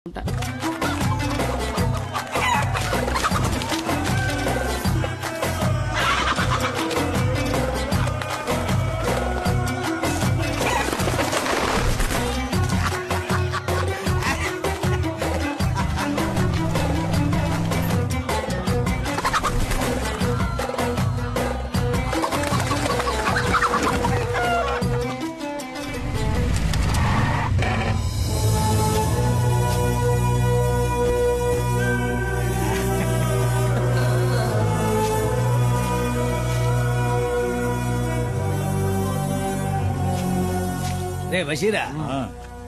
రే Basheera,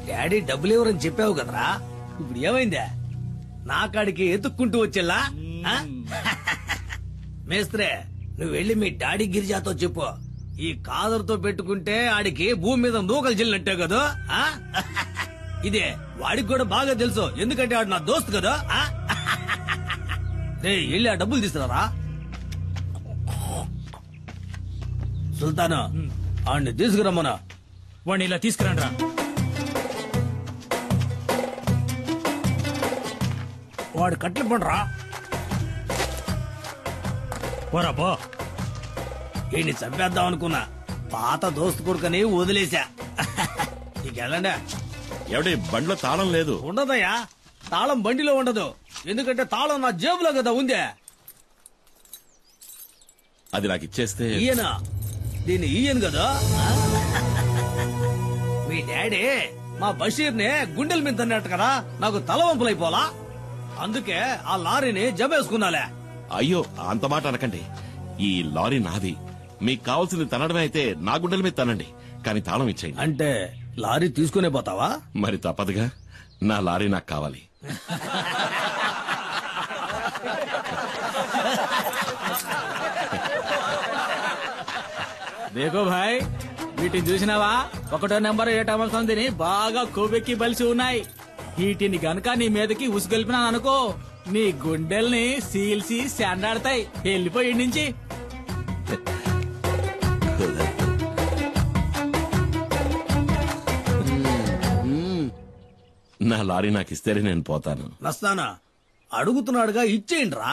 daddy డబ్బులు ఎవరని చెప్పావు కదరా, ఇప్పుడు ఏమైందా? నా కాడికి ఎత్తుక్కుంటూ వచ్చేలా? మేస్త్రే, నువ్వు వెళ్ళి మీ డాడీ గిరిజాతో చెప్పు, ఈ కాదర్తో పెట్టుకుంటే ఆడికి భూమి మీద నూకలు చెల్లినట్టే కదా. ఇదే వాడికి కూడా బాగా తెలుసు, ఎందుకంటే ఆడు నా దోస్తు కదా. రే వెళ్ళి ఆ డబ్బులు తీసుకురారా. సుల్తాను, ఆడిని తీసుకురమ్మనా. వాడిని ఇలా తీసుకురండి. వాడు కట్లు పండ్రా. పోరా పో. ఈయన్ని చంపేద్దాం అనుకున్నా, పాత దోస్తు కొడుకని వదిలేశా. నీకెళ్ళండా. ఎవడి బండిలో తాళం లేదు? ఉండదయ్యా, తాళం బండిలో ఉండదు, ఎందుకంటే తాళం నా జేబులో కదా ఉందే. అది నాకు ఇచ్చేస్తే. ఈయన దీన్ని ఈయన కదా. మీ డాడీ మా బషీర్ ని గుండెల మీద తన్నట్టు కదా, నాకు తలవంపులైపోలా, అందుకే ఆ లారీని జమేసుకున్నాలే. అయ్యో అంత మాట అనకండి, ఈ లారీ నాది. మీకు కావాల్సింది తనడమే అయితే నా గుండెల మీద తనండి, కానీ తాళం ఇచ్చేయండి. అంటే లారీ తీసుకునే పోతావా? మరి తప్పదుగా, నా లారీ నాకు కావాలి. దేకో భాయ్, వీటిని చూసినావా? 1వ నెంబర్ 7వ సంధిని బాగా కొవ్వెక్కి బలిసి ఉన్నాయి. వీటిని గనక నీ మీదకి ఉసుగొల్పినాను అనుకో, నీ గుండెల్ని సీల్సి శాండాడతాయి. వెళ్ళిపోయి నుంచి. నా లారీ నాకు ఇస్తేనే నేను పోతాను. నస్తానా అడుగుతున్నాడుగా, ఇచ్చేయండి రా.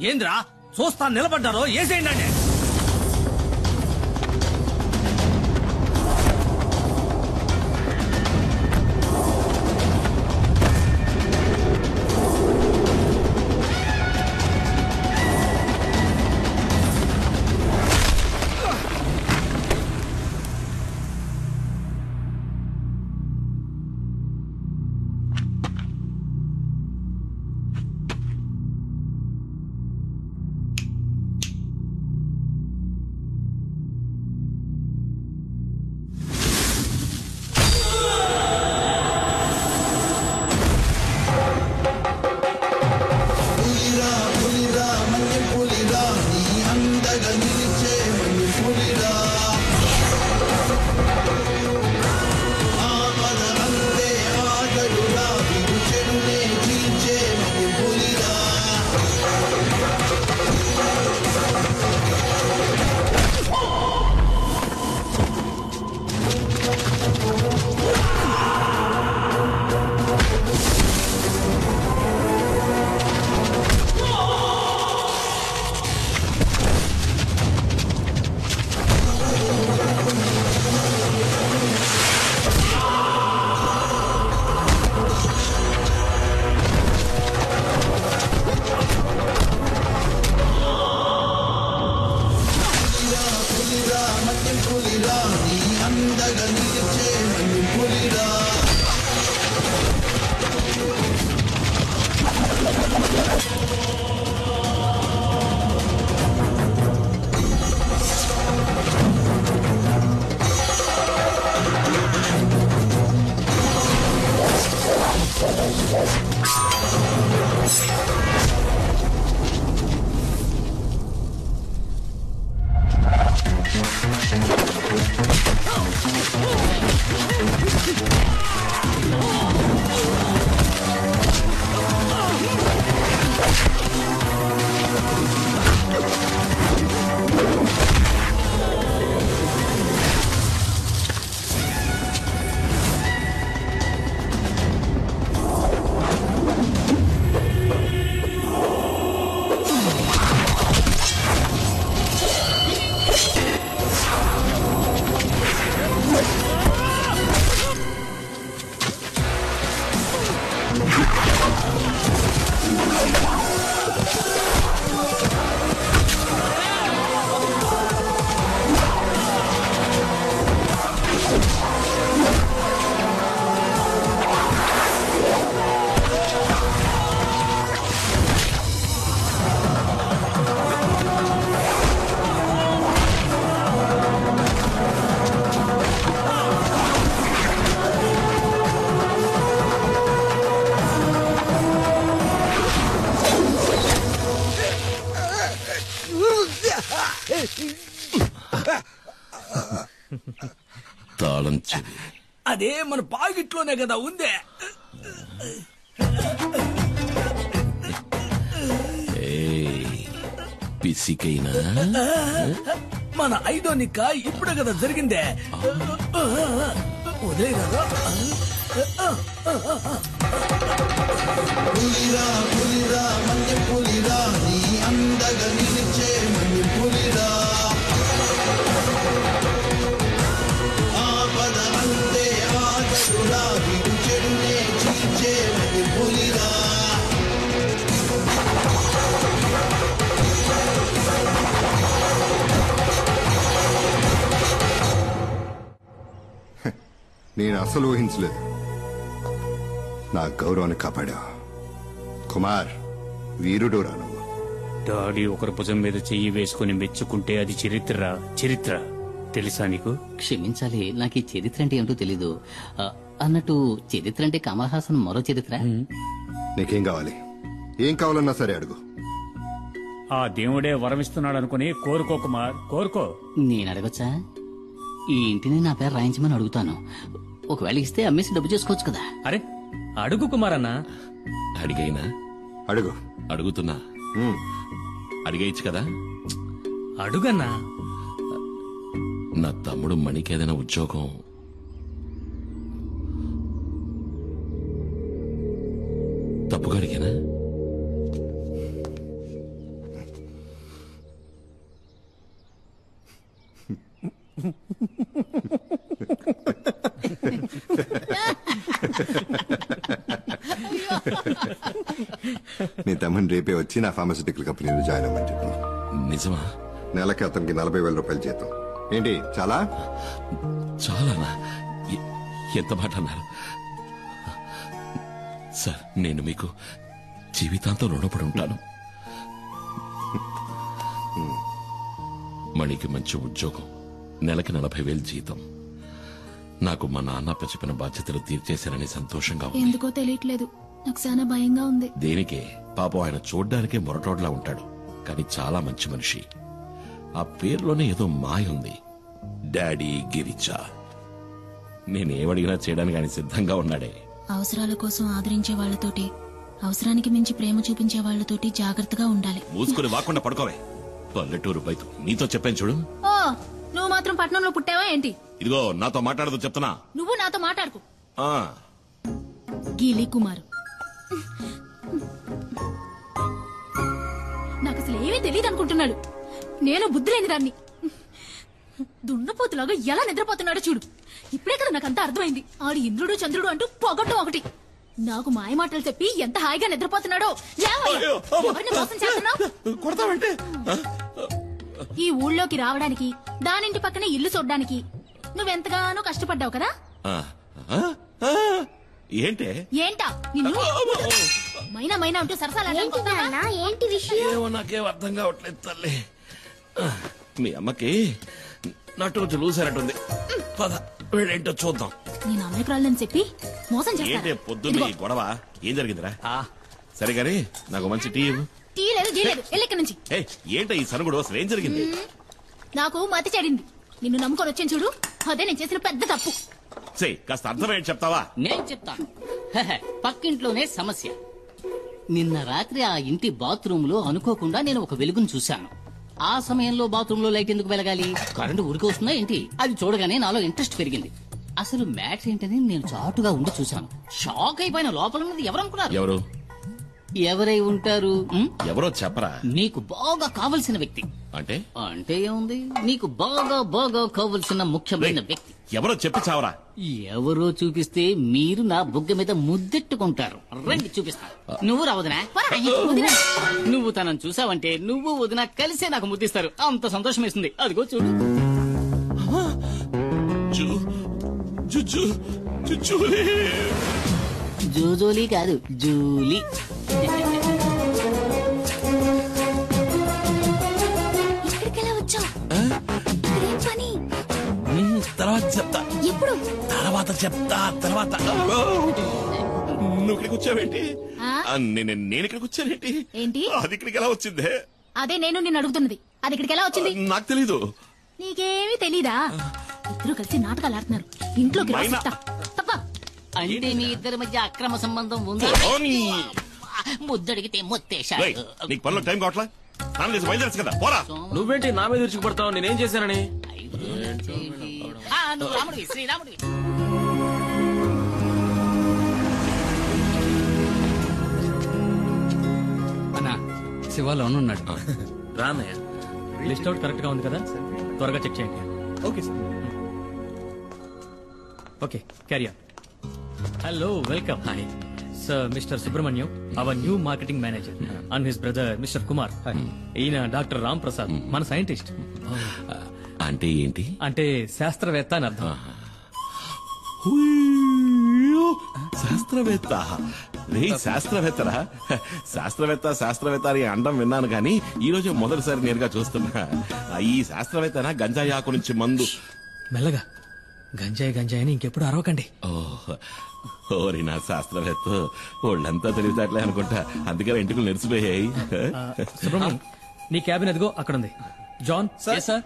ఏంద్రా చూస్తా నిలబడ్డారో, ఏసేయండి. తాళం చెవి అదే మన పాకెట్లోనే కదా ఉందే. పిసికైనా మన 5వ నిక్క ఇప్పుడే కదా జరిగిందే. ఉదయ్ కదా పులిరా పులిరా మన్య పులిరా నీ అందగ నిలిచే మన్య పులిరా ఆపద అంతే ఆగదురా వీడు చెడునే చీల్చే మన్య పులిరా. నేను అసలు ఊహించలేదు. నా గౌరవాన్ని కాపాడా. కుమార్ వీరుడు రాను. డాడీ ఒకరి భుజం మీద చెయ్యి వేసుకుని మెచ్చుకుంటే అది చరిత్ర తెలుసా నీకు? క్షమించాలి, నాకు ఈ చరిత్ర అంటే ఏమిటో తెలీదు. అన్నట్టు చరిత్ర అంటే కమల్ హాసన్ మరో చరిత్ర. నీకేం కావాలి? ఏం కావాలన్నా సరే అడుగు. ఆ దేవుడే వరమిస్తున్నాడు అనుకుని కోరుకో కుమార్, కోరుకో. నేను అడగొచ్చా? ఈ ఇంటిని నా పేరు రాయించమని అడుగుతాను. ఒకవేళ ఇస్తే అమ్మేసి డబ్బు చేసుకోవచ్చు కదా. అరే అడుగు కుమార్ అన్న. అడిగైనా అడుగు. అడుగుతున్నా, అడిగేయచ్చు కదా. అడుగన్నా. నా తమ్ముడు మణికి ఏదైనా ఉద్యోగం తప్పుగా అడిగానా? నీ తమ్ముని రేపే వచ్చి నా ఫార్మస్యూటికల్ కంపెనీలో జాయిన్ అవ్వమని చెప్పు. నిజమా? నెలకి అతనికి 40,000 రూపాయలు జీతం. ఏంటి చాలా? చాలానా? ఎంత మాట అన్నారు సార్. నేను మీకు జీవితాంతం రుణపడి ఉంటాను. మణికి మంచి ఉద్యోగం, నెలకి 40,000 జీతం. నాకు మా నాన్న చెప్పిన బాధ్యతలు తీర్చేశానని సంతోషంగా ఉంది. ఎందుకో తెలియట్లేదు, నాకు చాలా భయంగా ఉంది. దేనికే? పాపం ఆయన చూడ్డానికే మొరటోడ్లా ఉంటాడు, కానీ చాలా మంచి మనిషి. ఆ పేరులోనే ఏదో మాయ ఉంది. డాడీ గిరిజా. నేనేమడిగినా చేయడానికి ఆయన సిద్ధంగా ఉన్నాడే. అవసరాల కోసం ఆదరించే వాళ్లతోటి, అవసరానికి మించి ప్రేమ చూపించే వాళ్లతోటి జాగ్రత్తగా ఉండాలి. మూసుకుని వాకుండా పడుకోవే. పల్లెటూరు బయట నీతో చెప్పాను చూడు. ఓ, నువ్వు మాత్రం పట్నంలో పుట్టావా ఏంటి? ఇదిగో నాతో మాట్లాడదు చెప్తున్నా. నువ్వు నాతో మాట్లాడుకు. ఆ, గీలి కుమారు, నాకు అసలు ఏమీ తెలియదు అనుకుంటున్నాడు. నేను బుద్ధి లేని దాన్ని. దున్నపోతులాగా ఎలా నిద్రపోతున్నాడో చూడు. ఇప్పుడే కదా నాకంతా అర్థమైంది. ఆడు ఇంద్రుడు చంద్రుడు అంటూ పొగట్టం ఒకటి. నాకు మాయ మాటలు చెప్పి ఎంత హాయిగా నిద్రపోతున్నాడో. లేవయ్యా, ఎవరిని మోసం చేస్తున్నావు? కొడతావంటే ఈ ఊళ్ళోకి రావడానికి, దానింటి పక్కనే ఇల్లు చూడ్డానికి నువ్వెంతగానో కష్టపడ్డావు కదా. ఏంటే? ఏంటా నిన్ను మైనా మైనా అంటూ సరసాలా? ఏంటి విషయం? ఏమో నాకేం అర్థం కావట్లేదు తల్లి. మీ అమ్మకి నటు రోజు లూసారట్టుంది. పద వెళ్ళేంటో చూద్దాం. నేను అమాయకురాలని చెప్పి మోసం ఏంటి చేస్తాను. పొద్దున్న ఈ గొడవ? ఏం జరిగిందిరా? సరే గానీ నాకు మంచి టీ ఇవ్వు. టీ లేదు జీ లేదు, వెళ్ళి ఇక్కడి నుంచి. ఏయ్, ఏంటో ఈ సనుగుడు? అసలు ఏం జరిగింది? నాకు మతి చెడింది. నిన్ను నమ్ముకొని వచ్చాను చూడు, అదే నేను చేసిన పెద్ద తప్పు. సే కాస్త అర్థమేంటి చెప్తావా? నేను చెప్తాను. పక్కింట్లోనే సమస్య. నిన్న రాత్రి ఆ ఇంటి బాత్రూమ్ లో అనుకోకుండా నేను ఒక వెలుగును చూశాను. ఆ సమయంలో బాత్రూమ్ లో లైట్ ఎందుకు వెలగాలి? కరెంటు ఉరికి వస్తుందా ఏంటి? అది చూడగానే నాలో ఇంట్రెస్ట్ పెరిగింది. అసలు మ్యాటర్ ఏంటని నేను చాటుగా ఉండి చూశాను. షాక్ అయిపోయిన. లోపల ఉన్నది ఎవరనుకున్నారు? ఎవరు? ఎవరై ఉంటారు? ఎవరో చెప్పరా? నీకు బాగా కావలసిన వ్యక్తి. అంటే అంటే ఏముంది, నీకు బాగా బాగా కావలసిన ముఖ్యమైన వ్యక్తి. ఎవరో చెప్పి చావరా? ఎవరో చూపిస్తే మీరు నా బుగ్గ మీద ముద్దెట్టుకుంటారు. రండి చూపిస్తాను. నువ్వు రా వదినా. నువ్వు తనను చూసావంటే నువ్వు వదినా కలిసే నాకు ముద్దిస్తారు. అంత సంతోషం వేస్తుంది. అదిగో చూడు. జూజోలీ కాదు, జూలీ. ఇక్కడికెలా వచ్చావు? ఇక్కడేం పని? తర్వాత చెప్తా. ఎప్పుడు? తర్వాత నువ్వు ఇక్కడికి వచ్చావేంటి? ఆ? నేను ఇక్కడికి వచ్చానేంటి? ఏంటి? అది ఇక్కడికి ఎలా వచ్చిందే? అదే నేను నిన్ను అడుగుతున్నది. అది ఇక్కడికి ఎలా వచ్చింది? నాకు తెలీదు. నీకేమీ తెలీదా? ఇద్దరు కలిసి నాటకాలు ఆడుతున్నారు. ఇంట్లోకి రా చెప్తా. తప్ప. అంటే మీ ఇద్దరి మధ్య అక్రమ సంబంధం ఉంది. ముద్దడిగితే రేయ్, మొత్తేశాడు. నీకు పనిలో టైం కావట్లా? స్నానం చేసి బయలుదేరచ్చు కదా, పోరా. నువ్వేంటి నా మీద విరుచుకుపడతావు? నేనేం చేశానని? నువ్వు రాముడివి, శ్రీరాముడివి. అన్నా శివ లోన్ ఉన్నాడు. రానయ్య. లిస్ట్ అవుట్ కరెక్ట్ గా ఉంది కదా? త్వరగా చెక్ చేయండి. Okay sir. Okay, carry on. Hello, welcome. Hi sir, mister Subrahmanyam, our new marketing manager, and his brother mister Kumar. ఈయన డాక్టర్ రామ్ ప్రసాద్, మన సైంటిస్ట్. అంటే ఏంటి? అంటే శాస్త్రవేత్త అని అర్థం. శాస్త్రవేత్త? రే శాస్త్రవేత్తరా? శాస్త్రవేత్త అని అండం విన్నాను కానీ ఈ రోజు మొదటిసారి నేరుగా చూస్తున్నా. ఈ శాస్త్రవేత్తనా గంజాయి ఆకు నుంచి మందు? మెల్లగా. గంజాయి అని ఇంకెప్పుడు అరవకండి. ఓరి నా శాస్త్రవేత్త, వాళ్ళంతా తెలివితేటలే అనుకుంటా, అందుకని ఇంటికి నెరిసిపోయాయి. సుబ్రహ్మణ్యం, నీ క్యాబిన్ ఎదుగో అక్కడ ఉంది. John sir,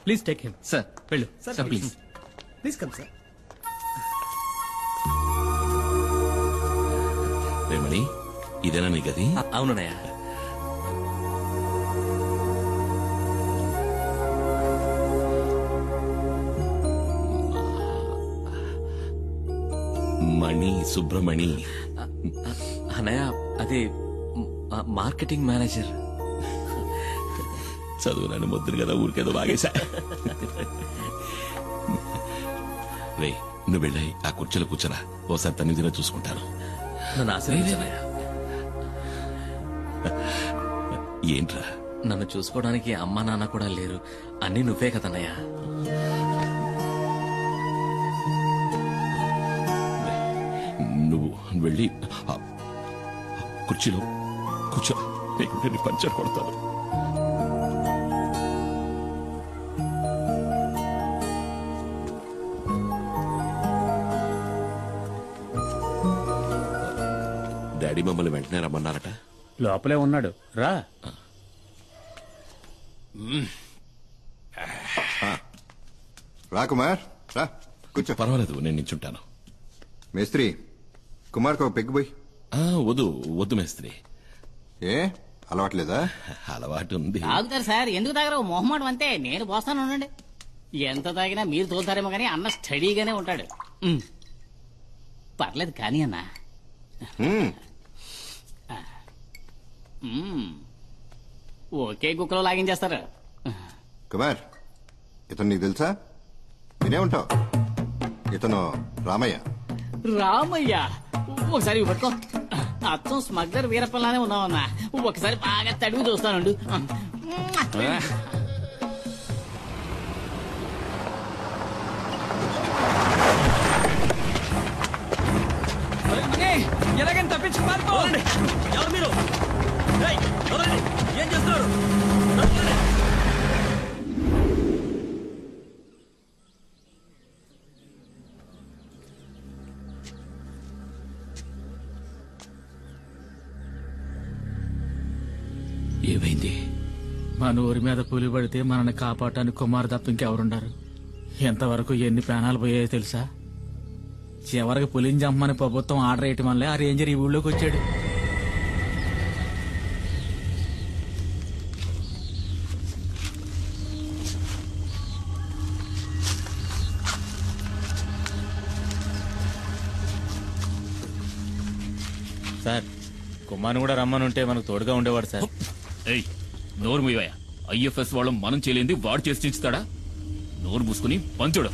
please take him. Sir వెళ్ళు sir, please please come sir. Ramani, ఇదేనా నీ గది? అవునయ్య. మణి, సుబ్రమణి. అన్నయ్య, అది మార్కెటింగ్ మేనేజర్. చదువు నన్ను ముద్దురు కదా, ఊరికేదో బాగేశా. రే, నువ్వు వెళ్ళాయి ఆ కుర్చీలో కూర్చోరా, ఓసారి తన్నిదిన చూసుకుంటాను. నన్ను ఆశీర్వదించనయ్య. ఏంట్రా? నన్ను చూసుకోవడానికి అమ్మా నాన్న కూడా లేరు. అన్నీ నువ్వే కదన్నయ్య. నువ్వు వెళ్ళి ఆ కుర్చీలో కూర్చో, నీకు పంచర్ కొడతాను. డాడీ మమ్మల్ని వెంటనే రమ్మన్నారట. లోపలే ఉన్నాడు, రా. రా కుమార్, రా కూర్చో. పర్వాలేదు, నేను నించుంటాను. మేస్త్రి, కుమార్కి ఒక పెగ్గు పోయి. వద్దు మేస్త్రి. ఏ అలవాట్లేదా? అలవాటు ఉంది. తాగుతారు సార్, ఎందుకు తాగరు? మొహమాటం అంతే. నేను పోస్తాను, ఉండండి. ఎంత తాగినా మీరు తోలుతారేమో కానీ అన్న స్టడీగానే ఉంటాడు. పర్లేదు కానీ అన్న. ఒకే కుక్కలో లాగించేస్తారు. కుమార్, ఇతను నీకు తెలుసా? వినే ఉంటావు. ఇతను రామయ్య. రామయ్య? ఒకసారి ఇవి పట్టుకో. అచ్చం స్మగ్లర్ వీరప్పలానే ఉన్నావన్నా. ఒకసారి బాగా తడివి చూస్తానుండు. ఎలాగైనా తప్పించి పారిపోండి. ఎవరు మీరు? ఏం చేస్తున్నారు? ఏమైంది? మన ఊరి మీద పులి పడితే మనల్ని కాపాడటానికి కుమార్ తప్ప ఇంకెవరుండారు? ఎంతవరకు ఎన్ని ప్రాణాలు పోయాయో తెలుసా? చివరికి పులిని చంపమని ప్రభుత్వం ఆర్డర్ వేయటం వల్లే ఆ రేంజర్ ఈ ఊళ్ళోకి వచ్చాడు. సార్, కుమార్ని కూడా రమ్మనుంటే మనకు తోడుగా ఉండేవాడు సార్. ఏయ్, నోరు మూయవయ్యా. ఐఎఫ్ఎస్ వాళ్ళు మనం చేయలేంది వాడు చేసి చించుతాడా? నోరు మూసుకుని పంచుడు.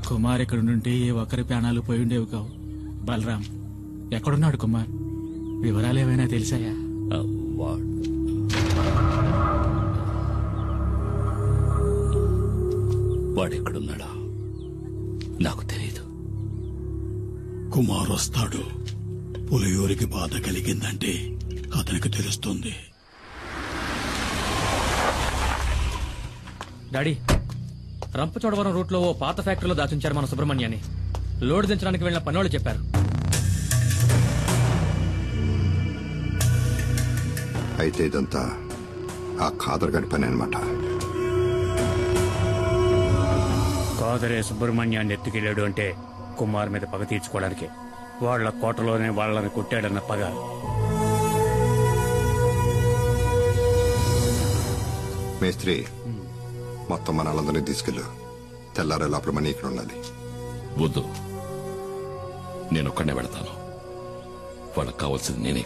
కుమార్ ఇక్కడ నుండి ఏ ఒక్కరి ప్రాణాలు పోయి ఉండేవి కావు. బలరాం ఎక్కడున్నాడు? కుమార్ వివరాలు ఏమైనా తెలిసాయా? వాడెక్కడున్నాడా నాకు తెలియదు. కుమార్ వస్తాడు. పులియూరికి బాధ కలిగిందంటే అతనికి తెలుస్తుంది. డాడీ, రంపచోడవరం రూట్ లో ఓ పాత ఫ్యాక్టరీలో దాచుంచారు మన సుబ్రహ్మణ్యాన్ని. లోడ్ దించడానికి వెళ్లిన పనోళ్ళు చెప్పారు. అయితే ఇదంతా ఆ ఖాదర్ గడి పని అనమాట. కాదరే సుబ్రహ్మణ్యాన్ని ఎత్తుకెళ్ళాడు అంటే కుమార్ మీద పగ తీర్చుకోవడానికి. వాళ్ల కోటలోనే వాళ్ళని కొట్టాడన్న పగ. మేస్త్రి, మొత్తం మన వాళ్ళందరినీ తీసుకెళ్ళు. తెల్లారే లోపల మనీ ఇక్కడ ఉండాలి. వద్దు, నేనొక్కడే వెళతాను. వాళ్ళకి కావాల్సింది నేనే.